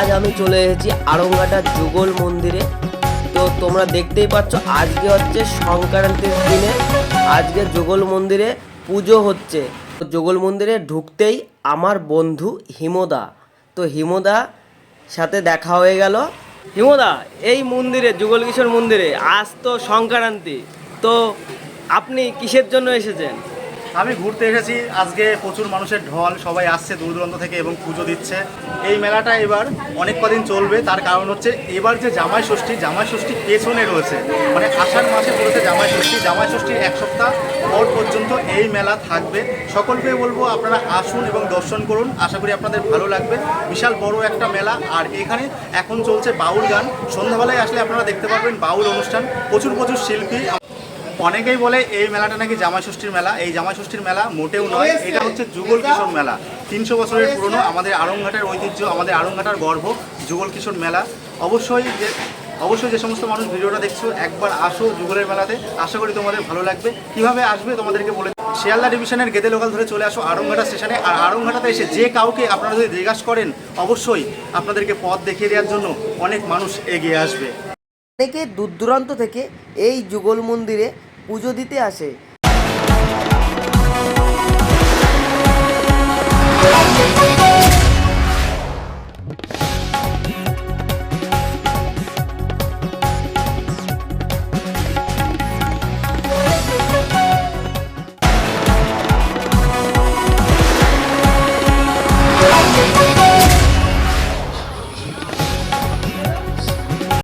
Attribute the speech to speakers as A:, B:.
A: আজ আমি চলে এসেছি আড়ংঘাটার যুগল মন্দিরে। তো তোমরা দেখতেই পাচ্ছ আজকে হচ্ছে সংক্রান্তির দিনে আজকে যুগল মন্দিরে পুজো হচ্ছে। তো যুগল মন্দিরে ঢুকতেই আমার বন্ধু হিমদা, তো হিমদা সাথে দেখা হয়ে গেল। হিমদা, এই মন্দিরে যুগল কিশোর মন্দিরে আজ তো সংক্রান্তি, তো আপনি কিসের জন্য এসেছেন?
B: আমি ঘুরতে এসেছি। আজকে প্রচুর মানুষের ঢল, সবাই আসছে দূর দূরান্ত থেকে এবং পুজো দিচ্ছে। এই মেলাটা এবার অনেক কদিন চলবে, তার কারণ হচ্ছে এবার যে জামাই ষষ্ঠী পেছনে রয়েছে, মানে আষাঢ় মাসে পড়েছে জামাই ষষ্ঠীর এক সপ্তাহ পর পর্যন্ত এই মেলা থাকবে। সকলকে বলবো আপনারা আসুন এবং দর্শন করুন, আশা করি আপনাদের ভালো লাগবে। বিশাল বড় একটা মেলা, আর এখানে এখন চলছে বাউল গান। সন্ধ্যাবেলায় আসলে আপনারা দেখতে পারবেন বাউল অনুষ্ঠান, প্রচুর শিল্পী। অনেকেই বলে এই মেলাটা নাকি জামাই ষষ্ঠীর মেলা। এই জামাই ষষ্ঠীর মেলা মোটেও নয়, এটা হচ্ছে যুগল কিশোর মেলা। 300 বছরের পুরনো আমাদের আড়ংঘাটের ঐতিহ্য, আমাদের আড়ংঘাটার গর্ব যুগল কিশোর মেলা। অবশ্যই যে সমস্ত মানুষ ভিডিওটা দেখছো, একবার আসো যুগলের মেলাতে, আশা করি তোমাদের ভালো লাগবে। কিভাবে আসবে তোমাদেরকে বলে, শিয়ালদা ডিভিশনের গেদে লোকাল ধরে চলে আসো আড়ংঘাটা স্টেশনে। আর আড়ংঘাটাতে এসে যে কাউকে আপনারা যদি জিজ্ঞাসা করেন, অবশ্যই আপনাদেরকে পথ দেখিয়ে দেওয়ার জন্য অনেক মানুষ এগিয়ে আসবে।
A: অনেকে দূর দূরান্ত থেকে এই যুগল মন্দিরে পুজো দিতে আসে।